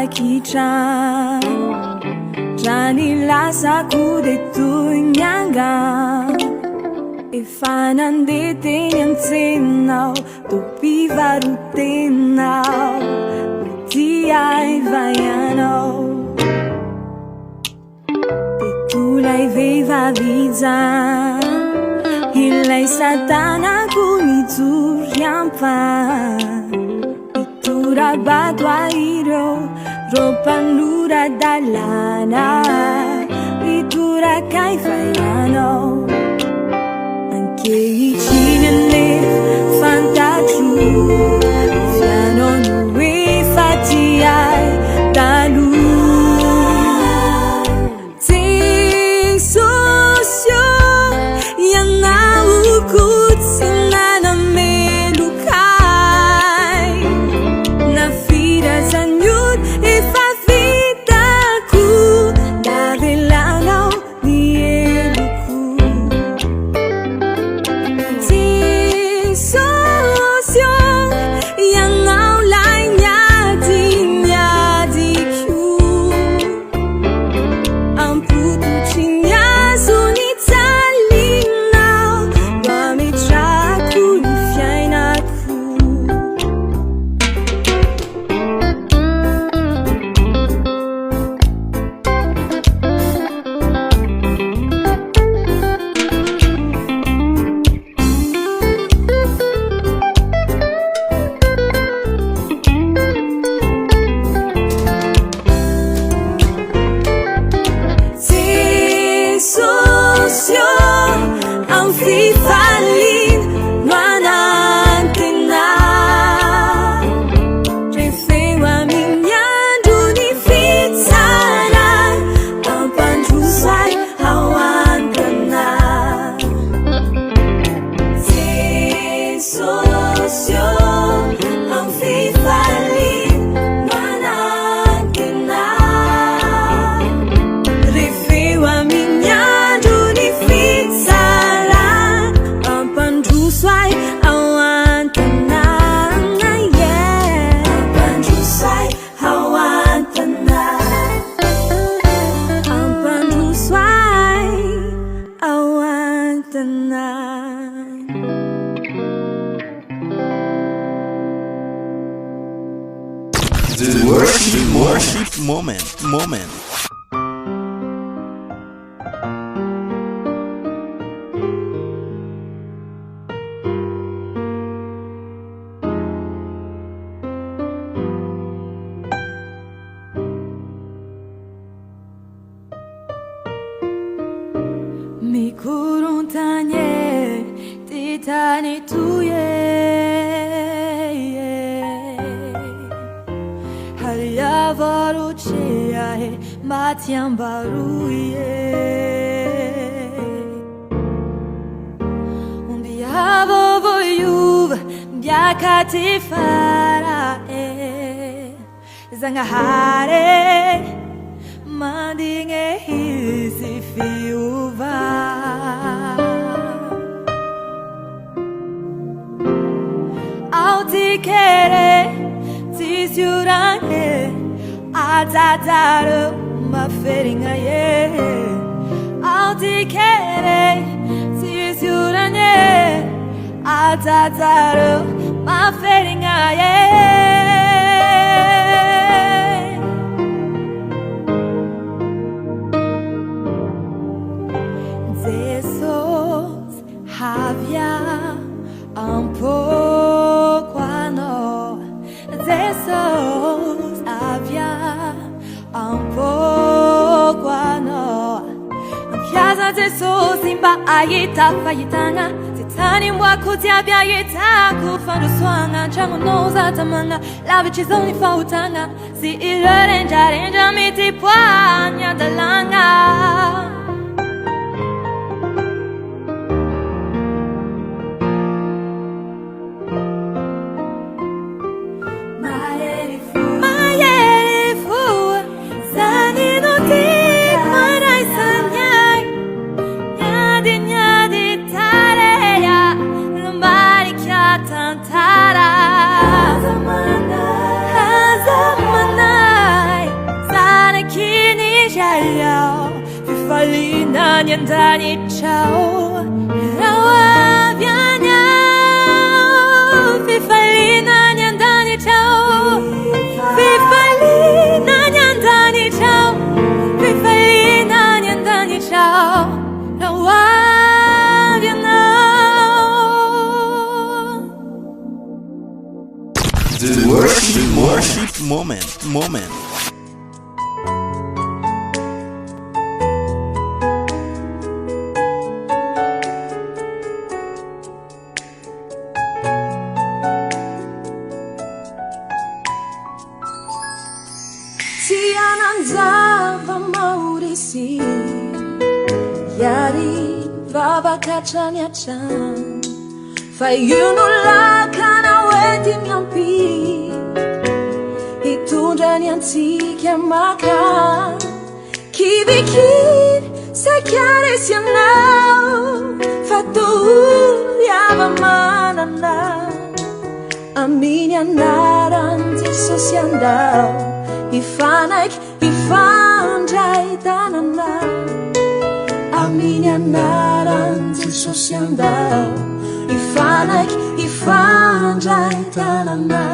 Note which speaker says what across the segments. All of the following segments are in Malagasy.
Speaker 1: kitran Rani lasaku detunyanga Efa nandety ny antsenao Topi varotenao Mety aivaianao Tetolay vehivavy zany Ilay satanako nijory ampany Iturabato ireo Ro-panura dalana Itura kaivaianao Ankehitriny ane fantatro Fianao no efa ty ay taloha Sensosio ianao tsy nanamelokay Nafirazany ody efa vitako Navelanao ny eloko Sensosio ianao lay miadiko Ampototry ny azo ny tsalinao Mba metrako ny fiainako Sensosio ang fifalin no anantena Refeo aminy andro ny fitsaran Ang pandrosay hawantana Sensosio ang fifalin no anantena Refeo aminy andro ny fitsaran Ang pandrosay hawantana Yeah Ang pandrosay hawantana Ang pandrosay hawantana
Speaker 2: The worship moment.
Speaker 1: Mikuruntanye titani tuye Halia varuchea matiambaruye Undiavo voyuv biakati farae Zangahare mandinge hisi fiuva Autikere tisiurange Atataru maferinga ye Autikere tisiurange Atataru maferinga ye Jesus havia un pouco a nós Jesus havia un pouco a nós Piazza Jesus imba ayita fayitanga Titani mwako tiabia yita kufando swanga Changu noza tamanga Lave chizoni fautanga Si renja miti puanya dalanga Tantara Hazamana 下了非法里那年的你找让我别扭非法里那年的你找非法里那年的你找非法里那年的你找让我别扭
Speaker 2: The worship moment.
Speaker 1: Tiananzava maurisi Yari vava kacanya chan Fayunula kana weti nyampi Itunda nyanti kiamaka Kivikid sakare sianau Fatu yava manana Aminya naranti sosiandau Ifanak ifandai tanana Aminya naranti sosiandau Ifanak ifandai tanana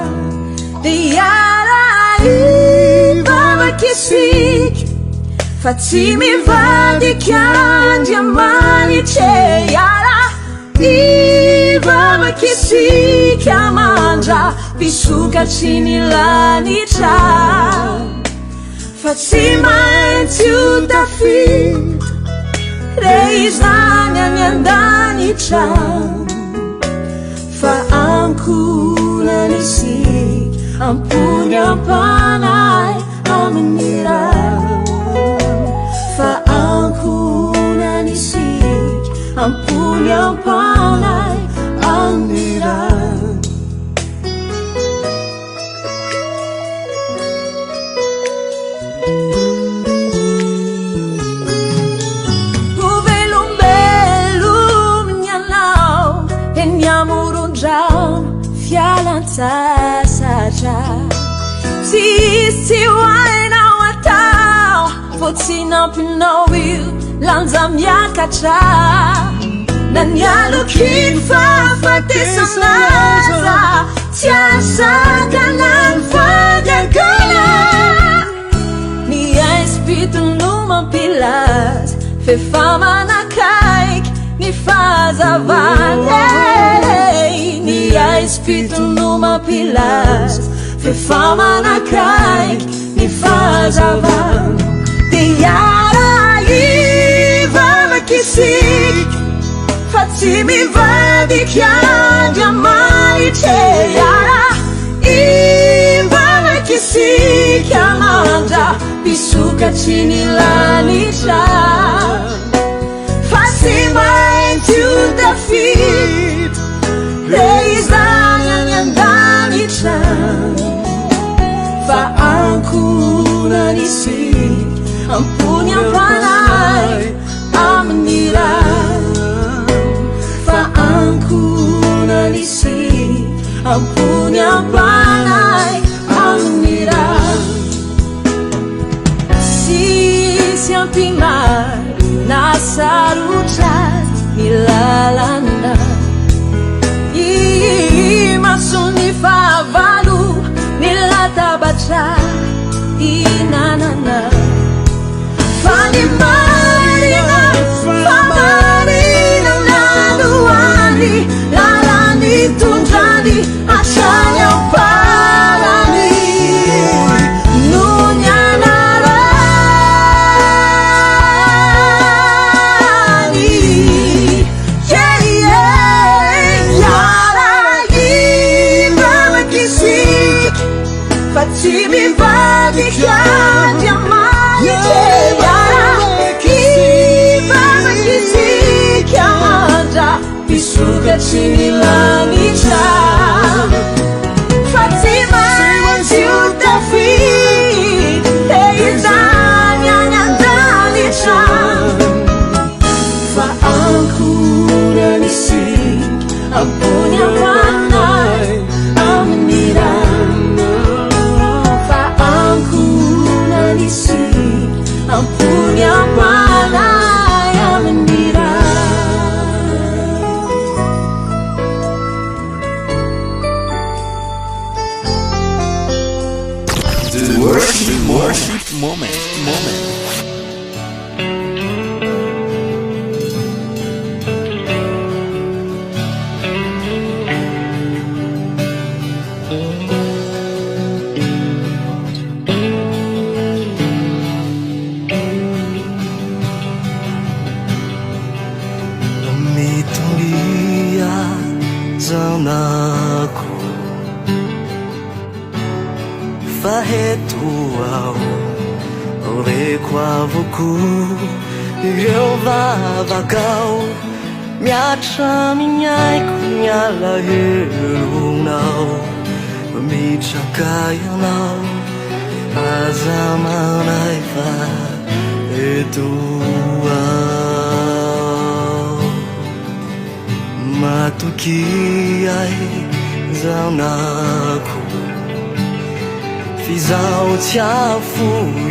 Speaker 1: Diara ibaba kisik Fatimi vadikan diamani che Yara ibaba kisik Amandra Bisuka sinilani cha Fatima into the feet Reizanya nyandani cha Faangkula nisi Ampunya panai Aminira Faangkula nisi Ampunya panai Aminira Saja Sisi waina watao Fotina pinowi Lanza miaka cha Nanyalu kinfa Fatisa naza Tiasa kanan fagagala Ni espiritu numa pilas Fe fama na kaik Ni faza vale Ni espiritu numa pilas Fe fama na kaik Ni faza vale Tiara iva kisik Fatimi vadikan diamani che Yara iva kisik Amanda Bisuka cinilani cha Fatima into the feet Reizanya nyandani cha Faangkula nisi Ampunya panai Aminira Faangkula nisi Ampunya panai Aminira Si siampi mai Nasa rutas nilalanda Masuni favalu nilatabacha inanana Fani marina famarina naduani lalani tunjani asanya parani Fatimi vadikan diamani che Yara iva kisik Amanda Bisuka cinilani cha Fatima into the feet Reizanya nyandani cha Faangkula nisi Ampunya panai Aminira punya malaya mendira.
Speaker 2: The worship moment.
Speaker 3: Mitulia zanaku faheto ao rekoavoku ireo vavakao miatra minyaiko mialahelonao mitraka ianao aza manay fa eto ao matoky ay zanako fizao tsy afo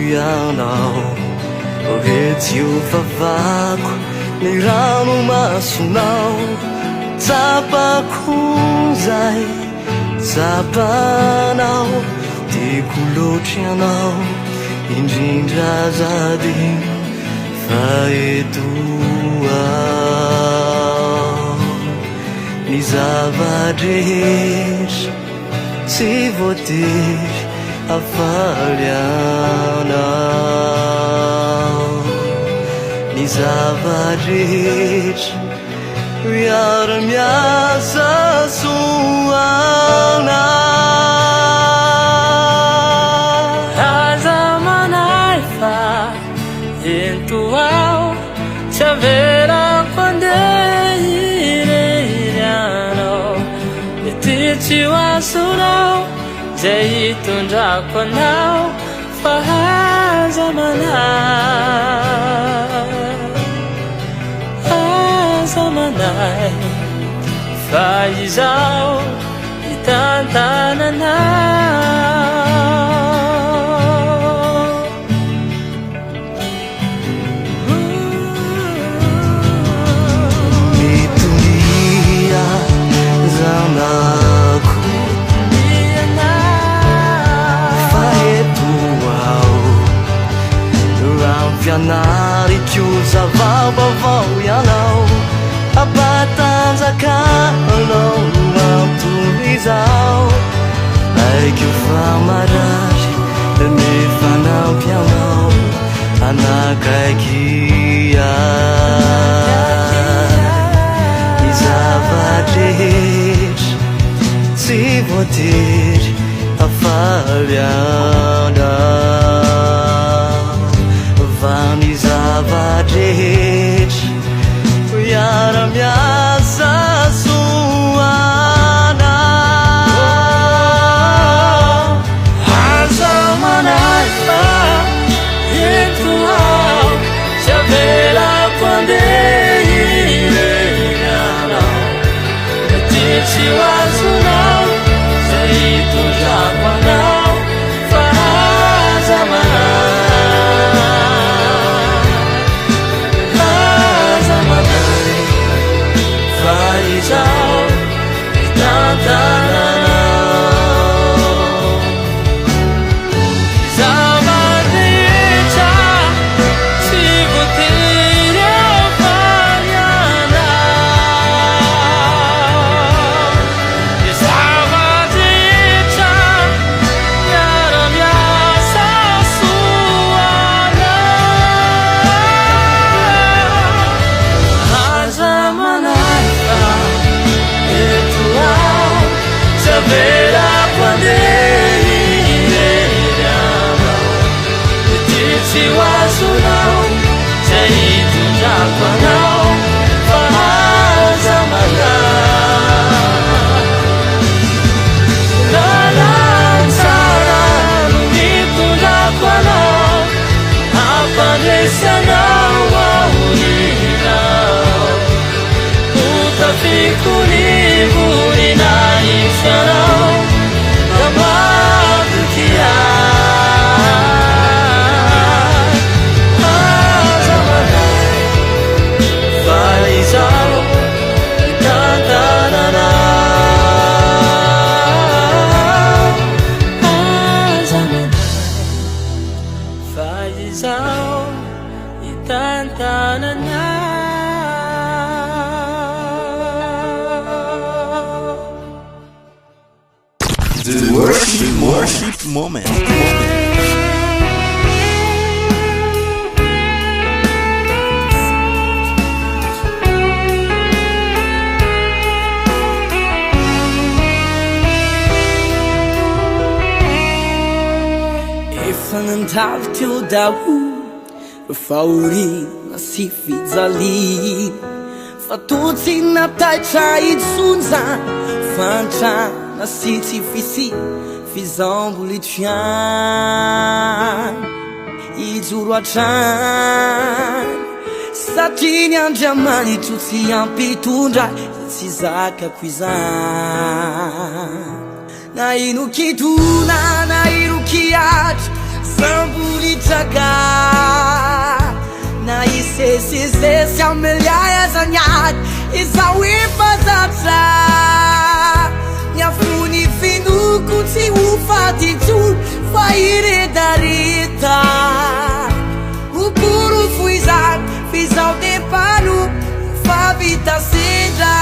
Speaker 3: ianao retio vavako ny rano masonao tsapako zay tsapanao tiako loatra ianao indrindra zady fa eto ao ny zavadrehetra tsy voatery afaly anao ny zavadrehetra miara-miasa soanao
Speaker 4: aza manay fa ento ao tsy averako andeha irery mety tsy ho azonao zay hitondrako anao fa aza manay fa izao hitantananao
Speaker 3: mitulia zanako fianariko zava-baovao ianao ampatanjakanao antony-zao aiko fa marary nefa nampianao anakaiky ny zavadrehetra tsy voatery afaly anao fa ny zavadrehetra miara-miasa soanao
Speaker 4: aza manay fa eto ao tsy averako andeha irery anao mety tsy ho azonao zay hitondrako anao fa aza manay fa izao hitantananao zava-drehetra tsy voatery afaly anao ny zava-drehetra miara-miasa soanao aza manay fa eto ao tsy averako andeha irery anao mety tsy ho azonao zay hitondrako anao fa aza manay lalatsara no hitondrako anao ampandresy anao aorinao utafiko livurina isianao namadukia izaho itantanana.
Speaker 2: The worship moment.
Speaker 3: Efa nandalo teo daholo faorina sy fijaliana, fa toa tsy nataitra intsony zany fantrana sy tsy fisina fizamboly triany ijoro atrany, satria ny Andriamanitro tsy ampitondra tsy zakako izany. Na ino kitona na ino kiatra zamboly traka, na isesesesy ameliay azanyady izao efa zatra, ny afony finoko tsy ho fatintsony fa iredareta oporofo izany fizao tempano fa vita sedra.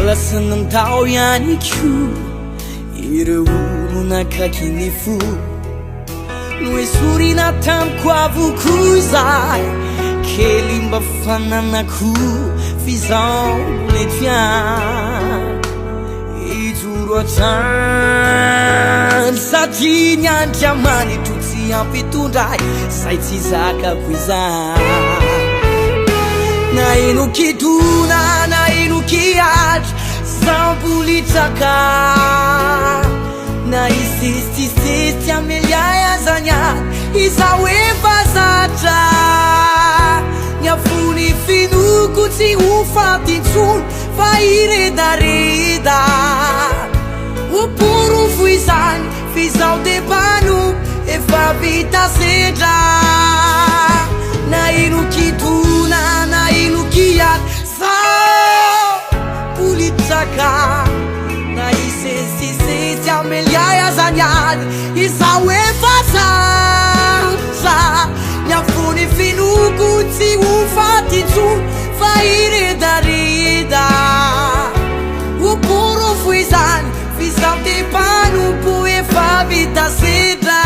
Speaker 3: Lasa nandao ihany ko ireo olo nakaiky ny fo, no esorina tamiko avoko zay kely mba fananako fizamboly tiany ijoro atrany, satria ny Andriamanitro tsy ampitondray zay tsy zakako izany. Na ino kitona na ino kiatra zamboly traka, na isesisesy ameliay azanyany izao efa zatra, ny afony finoko tsy ho fatintsony fa iredareda oporofo izany fizao tempano efa vita sedra. Na ino kitona na ino kiatra zamboly traka, na isesisesy ameliay azanyany izao efa zatra, ny afony finoko tsy ho fatintsony fa iredareda oporofo izany fizao tempano po efa vita sedra.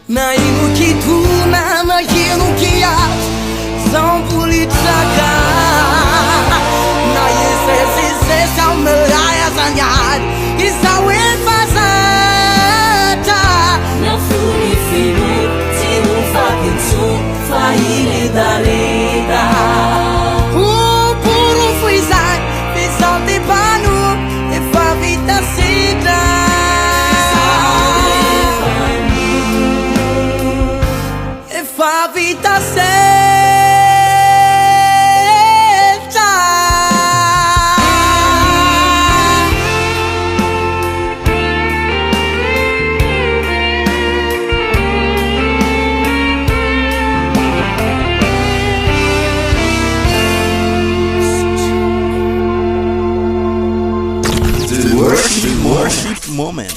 Speaker 3: Na ino kitona na ino kiatra zamboly traka, na isesesesy ameliay azanyany izao efa zatra,
Speaker 4: ny afony finoko tsy ho fatintsony fa iredareda
Speaker 3: oporofo izany fizao tempano efa vita sedra. Efa vita sedra.
Speaker 2: The worship moment.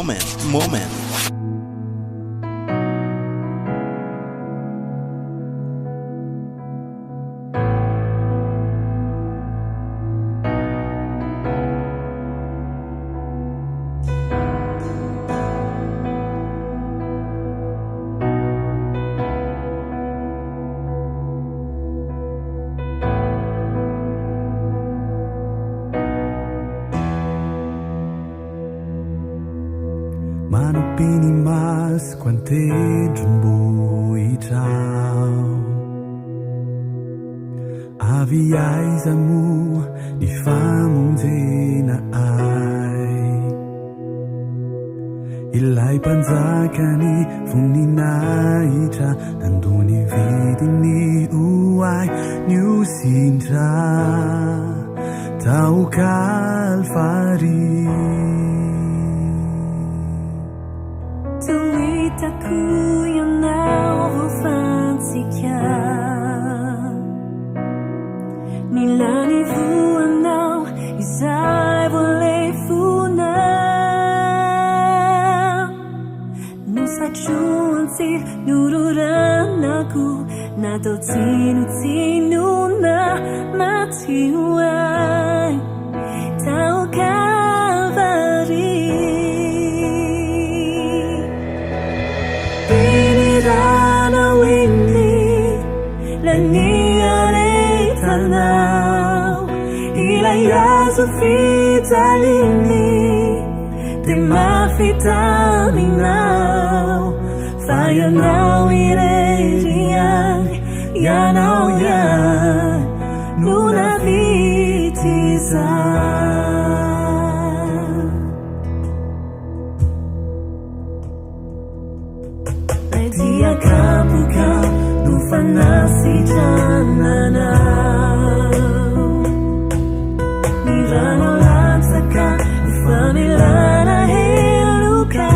Speaker 2: moment.
Speaker 5: Manupini mas quante jumboitau Aviais amu di famungzena ai Ilai panzakani funinaita Tanduni vidini uai Nyusinta Tau kalfari
Speaker 4: Tuitaku yang now fansikan Nilani fuan now Isai boleh funa Nusa cuan si nururan aku Nato tinu na matiwai Tau kalvari Rana wingi Laniare tanau Ilaya sufita lini Dima vitaminau Fire now iredian Yanau yan Nuna vitizan Dia kapuka nufanasi jananau Nilano lansaka ufamilana heluka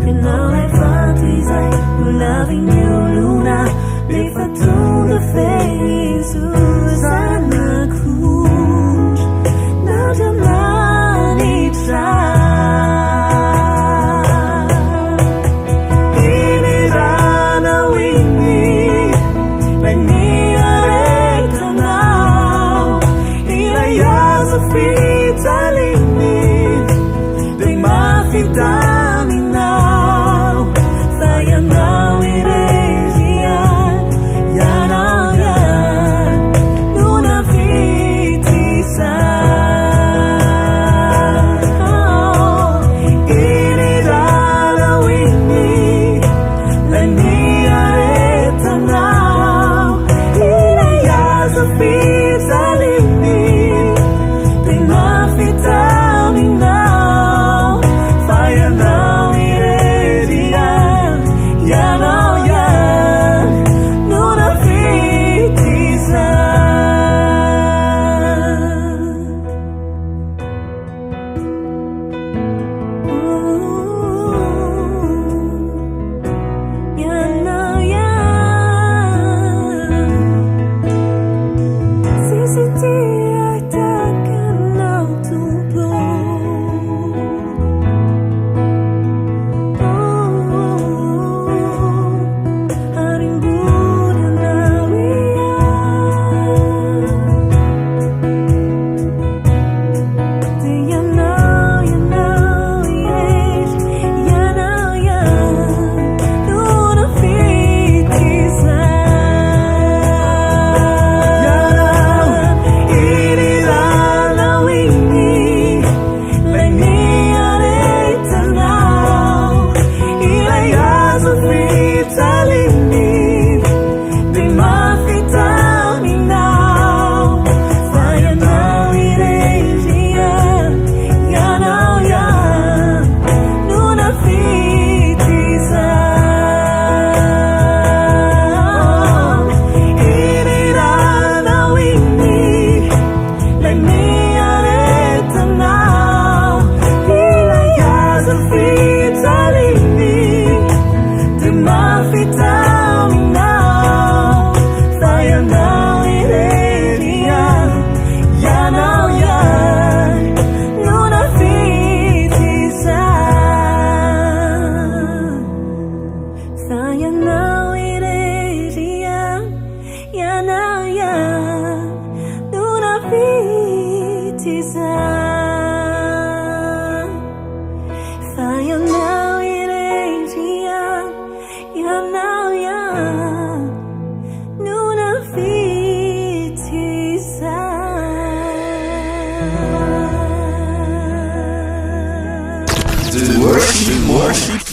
Speaker 4: And now I fantizai loving you Luna Befatu the face Susana Cruz Nadamani try Vitaminau, saya now iredian, yanau yan, nuna vitisan. Ini dalau ini, lani aretanau, ilaya sefisal ini, prima vitaminau.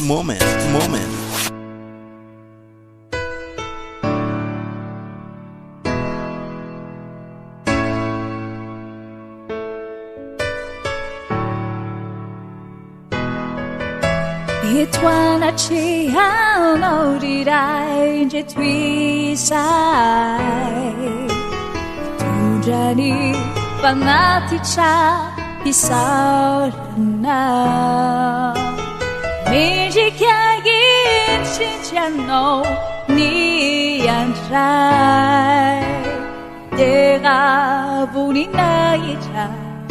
Speaker 2: moment, moment.
Speaker 1: Ituanachi hano dirai je tuisai Tujani fanaticha isaurana Miji kyagin shinchano ni antrai Dera bunina ita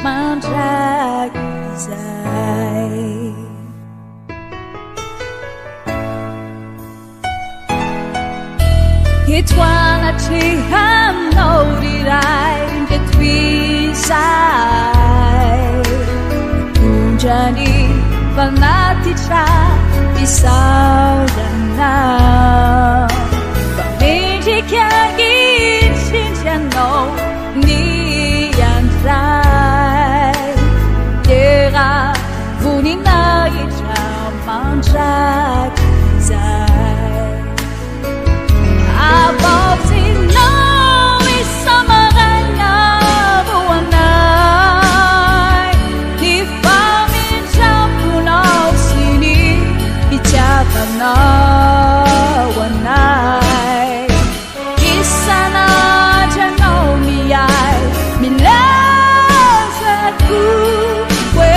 Speaker 1: mandragizai Ituanachi hano dirai je tuisai Tujani fanaticha isaurana Pamiji kyagin shinchano ni antrai Dera vunina ita mandragizai Abotino isamarana buwanay Ni famin champunaw sini Ichapana wanay Isana janaw miyay Milazatu We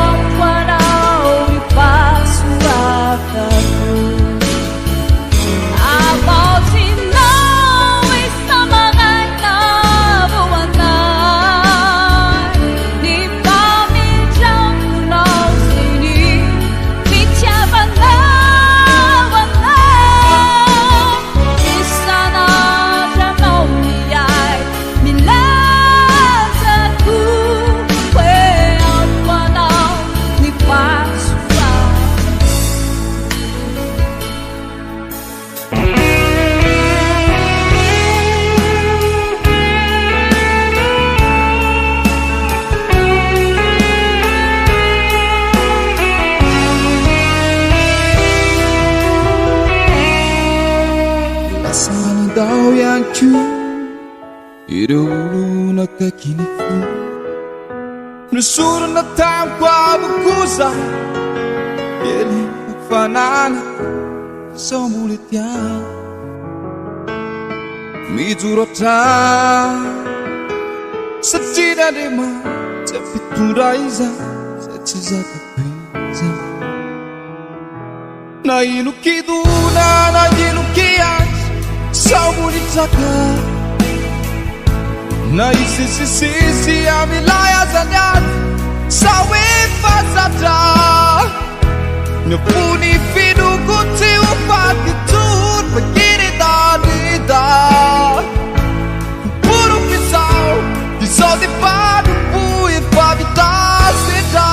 Speaker 1: ampanaw ipasuakaku
Speaker 3: Daw yang cu Idulu na kakinifu Nusuro na tamkwa bukusa Ele kufanana Sa mulit yan Midurota Sa dinadima Sa pituraiza Sa chizaka kwiza Na inukiduna Na inukiyan Saulitaka Na isisisi ya milaya zanyat Sawe fasata Nyapuni fidukuti upakitut Pagini dalida Puro pisau Pisau di padu pui Pavitasita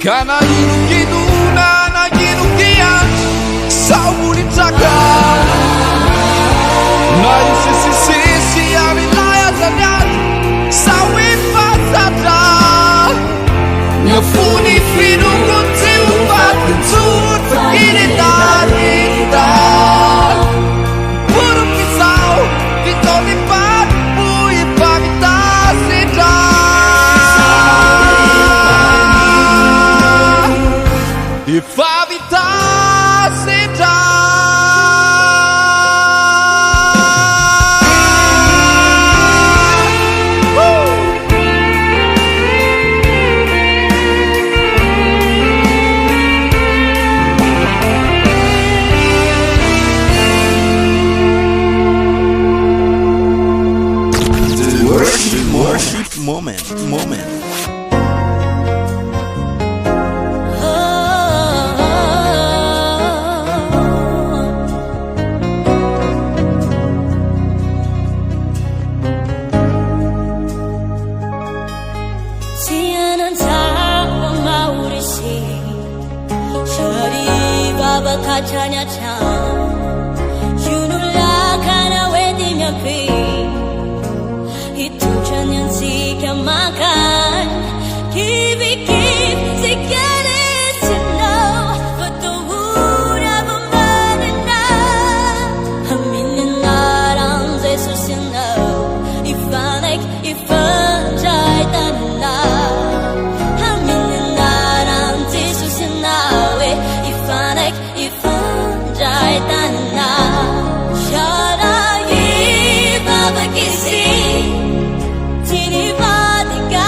Speaker 3: Kana inukiduna na inukian Saulitaka Na isisisi ya milaya zanyat Sawi pasata Nyafuni fidukuti upakitut Pagini dalita Puro pisau Vitolipat Pui pavitasita If I be
Speaker 2: moment, moment.
Speaker 1: 지하는 자와 마우리시 저리 바바 가차냐 참 유눌라 가나 외디면 비 이투천년 지켜마간 Give to get it to know But the wood of a man and now A million 나랑 Jesus you know If I like, if I die then now A million 나랑 Jesus you know If I like, if I die then now Shara ye baba kisi Tini badiga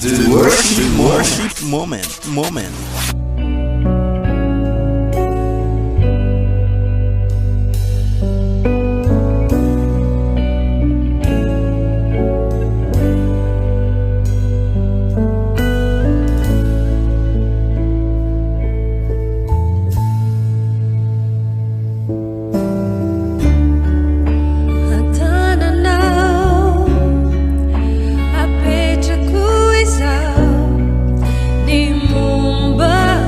Speaker 2: The worship moment.
Speaker 1: Ni Mumba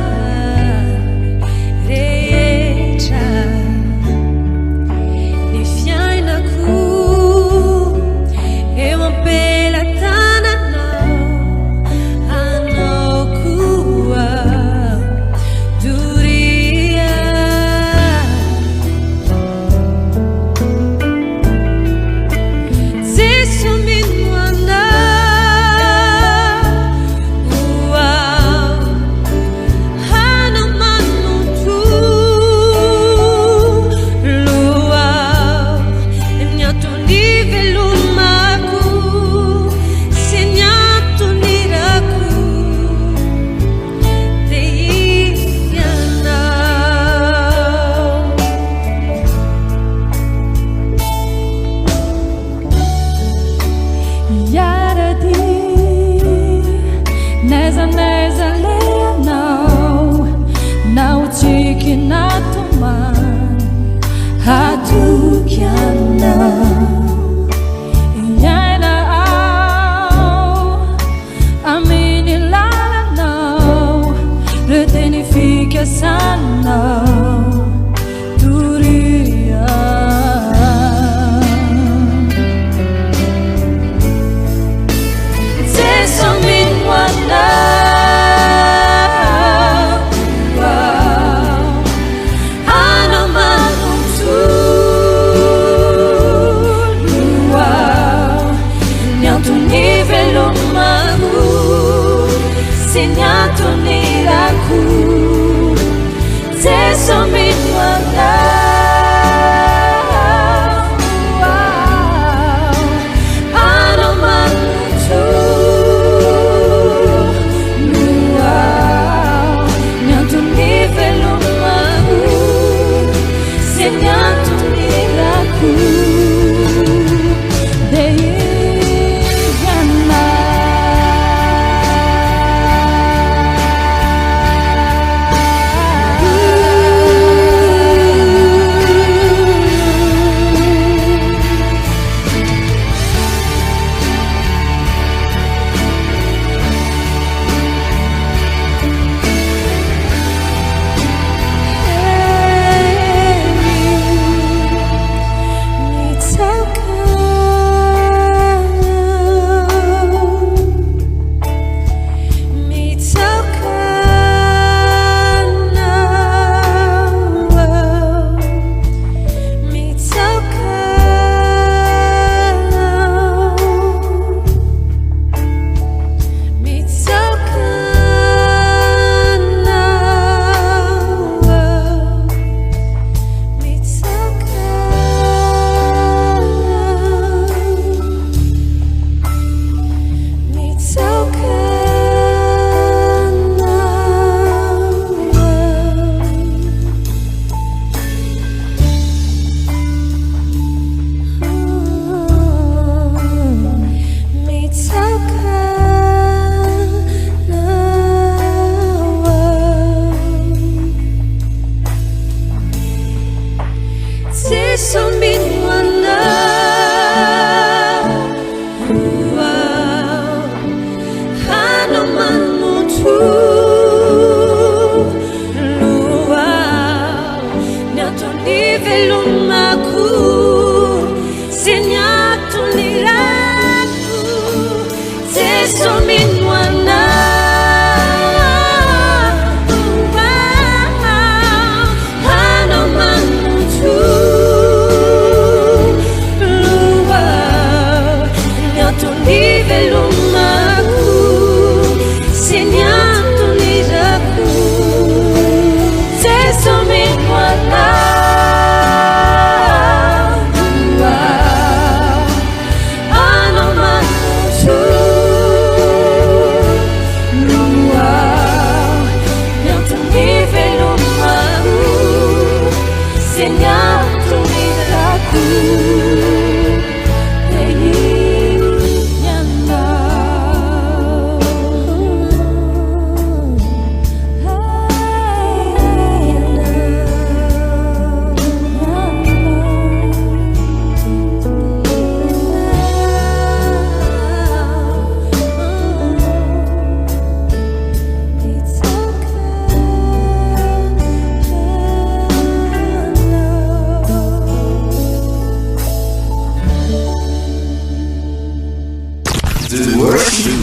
Speaker 1: Fica sana duria Teso minwana Ano manutu Nyanto nivelo magu Sinyato niraku Teso minwana Ano manutu Nyanto nivelo magu Sinyato niraku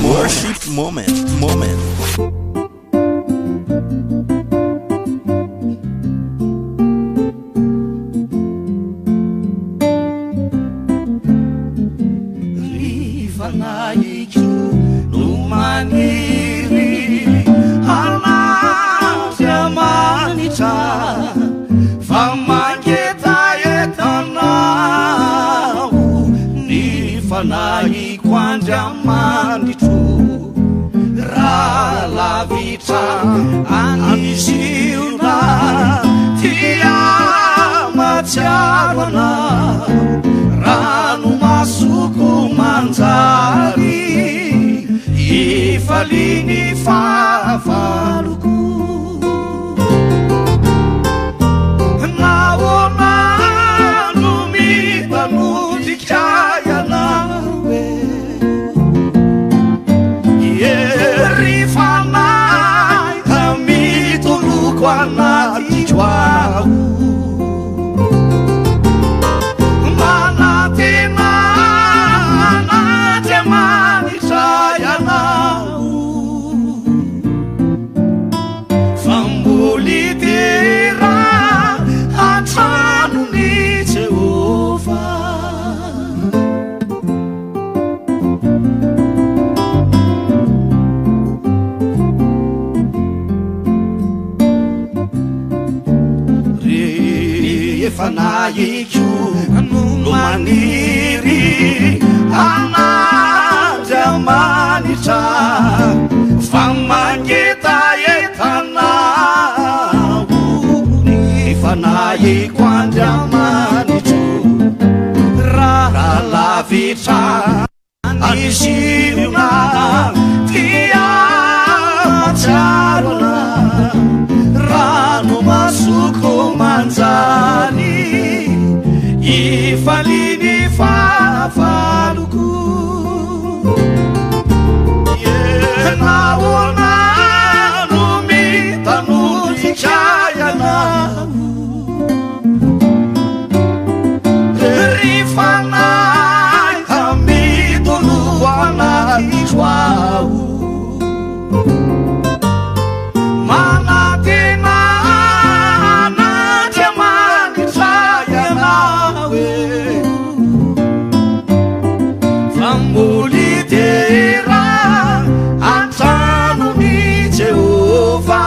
Speaker 2: Worship moment.
Speaker 3: Rifanaiku numaniri Anasya manita Famangeta etanau Nifanai kwanja manditu Ralavita anisiuna Tia maciarwana Ranu masuku manzari Ifalini fafaluku Nawona numita nutikaya nawe Yerifanai hamil loko anaty joao manatena anaty manitray anao famboly tera antranony Jehova rehefa nahiko no maniry anadra manitra fa manketaetanao rehefa nahiko andriamanitro raha lavitra anisiona tiatsarona rano masoko manjany ifaliny fahavaloko naona no mitanodikay anao rifanay amidolo anaty joao manatena anaty manitray anao famboly tera antranony Jehova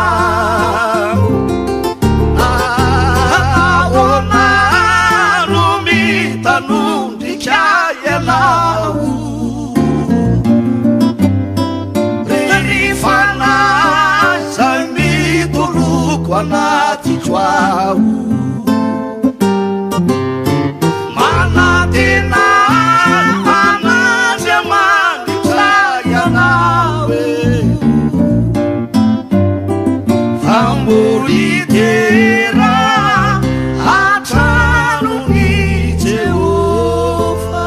Speaker 3: naona no mitanondrikay anao rifanay zay midoloko anaty joao manatena anadra manitray anao famboly tera antranony Jehova.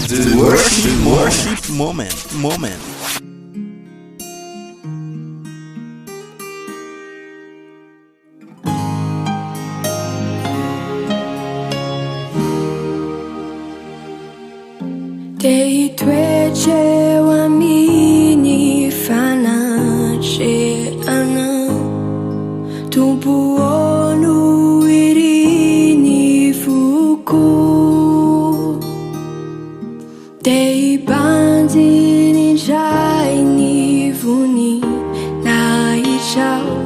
Speaker 2: The worship moment.
Speaker 1: Dei tuoi uomini fanaceano tu buono irini fuku dei bandini jaini vuni nai ciao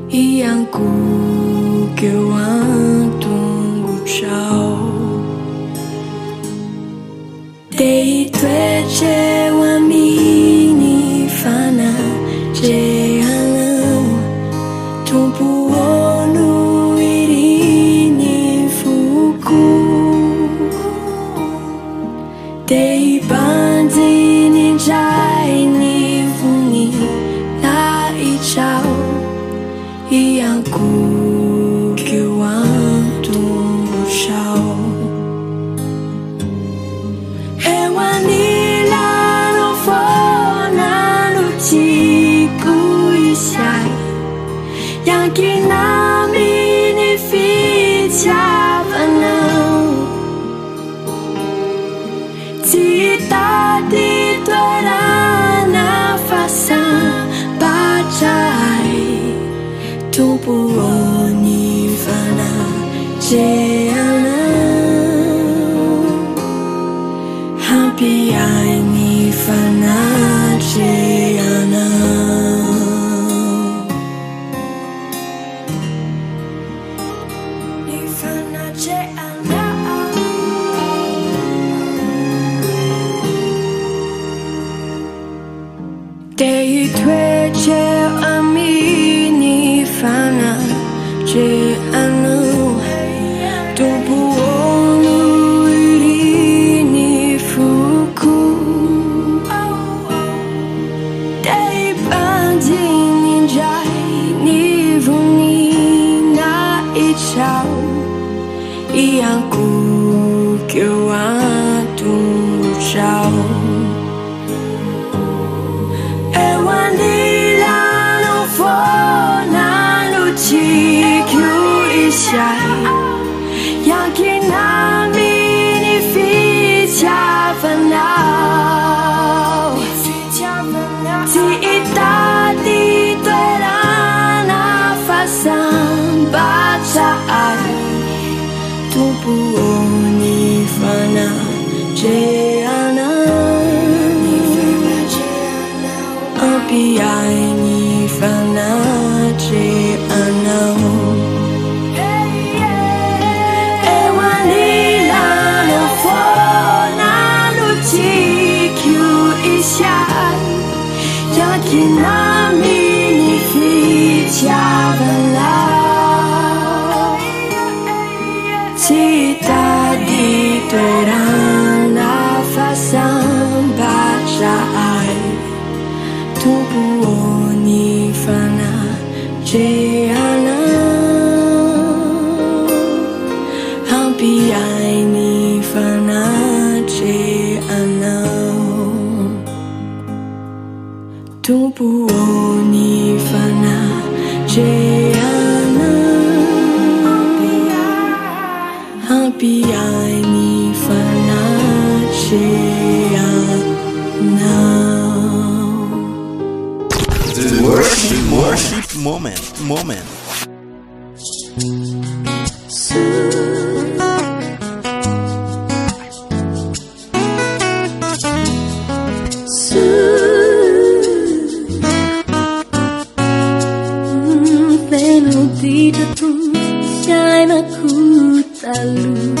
Speaker 1: ianku che wantungu ciao dei tuoi uomini fanaceano tu buono irini fuku dei bandini jaini vuni nai ciao ianku che wantungu ciao Ewanilano fonano tiku isai yang kinami ni fitiavanau Tita di torana fasa bacai tubuoni fana jeana Happy aini fanaceana Ni fanaceana Dei tuoi amini fanaceano tu buono irini fuku dei bandini jaini vuni nai ciao ianku
Speaker 6: eu atu chao eu anila no fona no chiku ishai yakina mini ficha vanao ti itati tuerana fasan baca ai tubuoni fana jeana api ai ni fana jeana ewanila no fona no chiku ishai yakina mini ficha vanao cita di tuerana fasan baca ai tubuoni fana jeana happy ai ni fana jeana tubuoni fana jeana happy ai ni fana jeana.
Speaker 2: The worship moment.
Speaker 4: Penudida tu siya nakutalu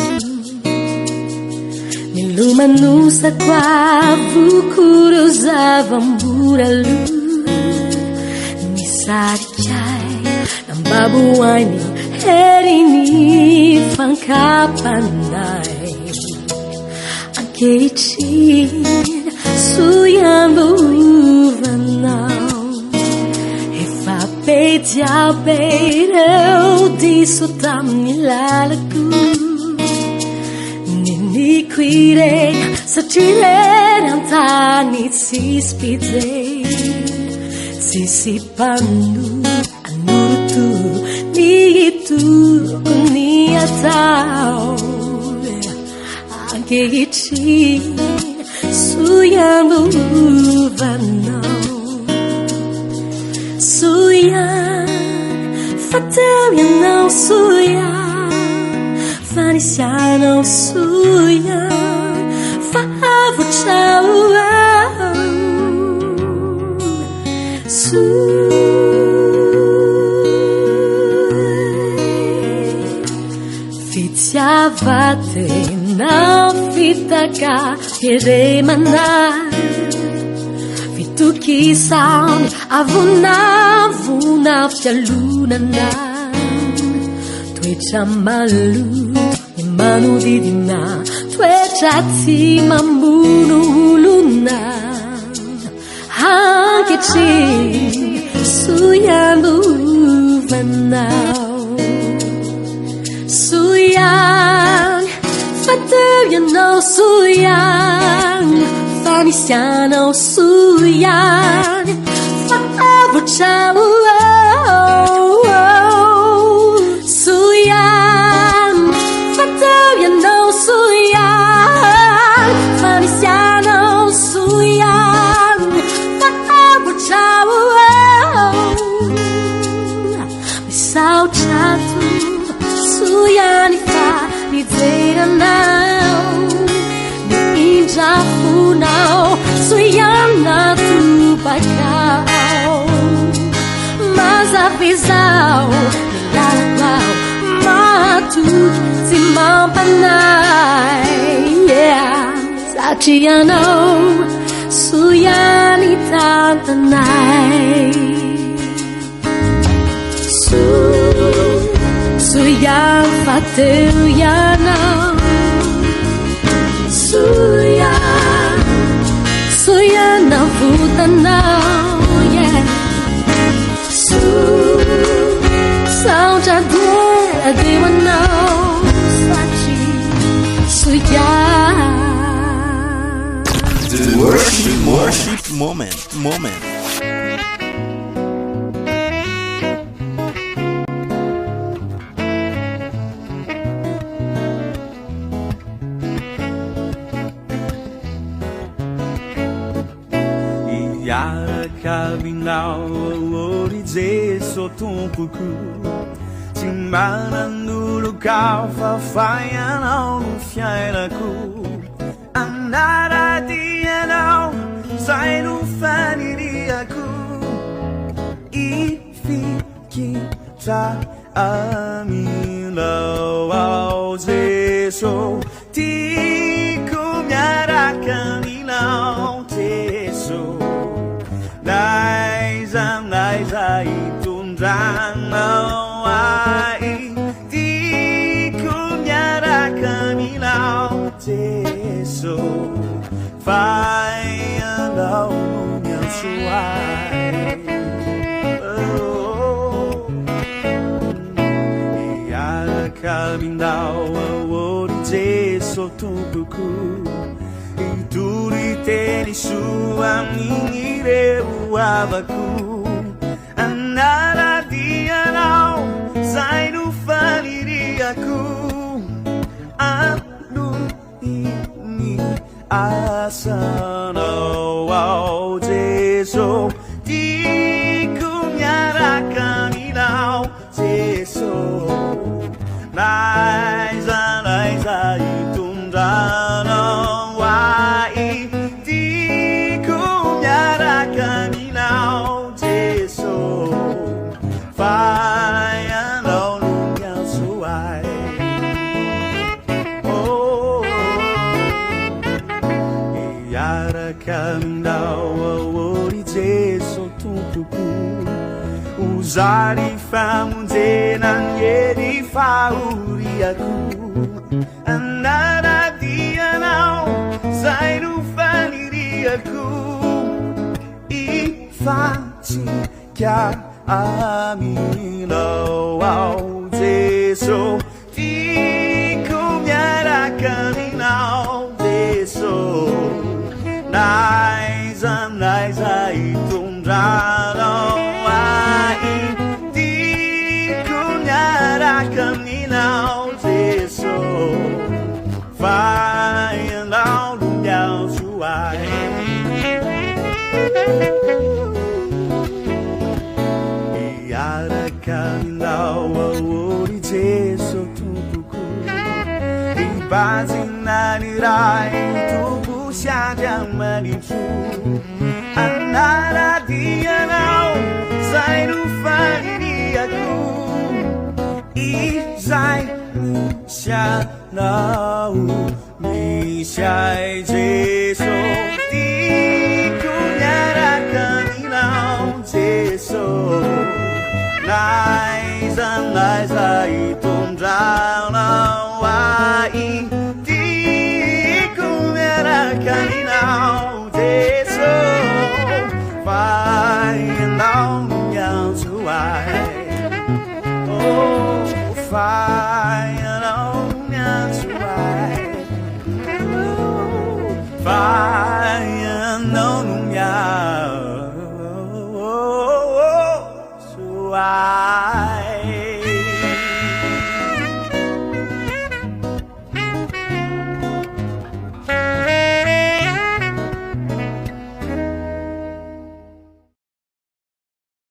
Speaker 4: Nilumanu sa kwavu kuruzavang buralu Nisarichay ng babuay ni herini pangkapanday Ang kichin suyang buvanao Pe dia beireu disso tam nilalaku Nini quire sa tileran tani sispide Sisipandu anurutu ni itu kunia tau Angke ichi suyang buvanau Suyan, fatel yan não suyan, vanisian não suyan, favo chau Fitiavate não fitaka manar. Tu kisang avuna fialuna na Tue chamalu imanu didina Tue chati mamunu huluna Hankichin suyan buvanau Suyan fatel no suyan Vanisiano suyan Forever ciao Suyan Fataliano suyan Vanisiano suyan Forever ciao Misao chatu Suyan ifa Ni zera now Ni inja funao Suyan na tupacao Mas avisao Nilalakao Matuk si mampanay Yeah Sachiano Suyan itantanay Suyan fatuyana Suyan na vutanao Yeah Sao cha due a diwanao Sachi Suyan
Speaker 2: moment.
Speaker 5: Iarakavinao ori so tompoko tsy manan'olokao fa faianao no fiainako anaradianao zay no faniriako ifikitra aminao ao Jeso tiako miaraka aminao Jeso naiza itondranao ai tiako miaraka aminao Jeso faianao no miantsoai iaraka aminao aory Jeso tompoko teny soa amin'ireo havako anaradianao zay no faniriako anoiny asanao ao Jeso tiako miaraka aminao Jeso naiza itondranao ai tiako miaraka aminao Jeso faianao no miantsoai iaraka aminao aory Jeso tompoko uzary famonjena ny fahoriako anaradianao zay no faniriako ifatsika aminao ao Jeso tiako miaraka aminao Jeso naiza itondranao ai tiako miaraka aminao Jeso faianao no miantsoai iaraka aminao aory Jeso tompoko ibazina ny ray tompo siady amanitro anaradianao zay no faniriako izay misy ai Jeso tiako miaraka aminao Jeso naiza itondranao ai tiako miaraka aminao Jeso faianao no miantsoai faianao no miantsoai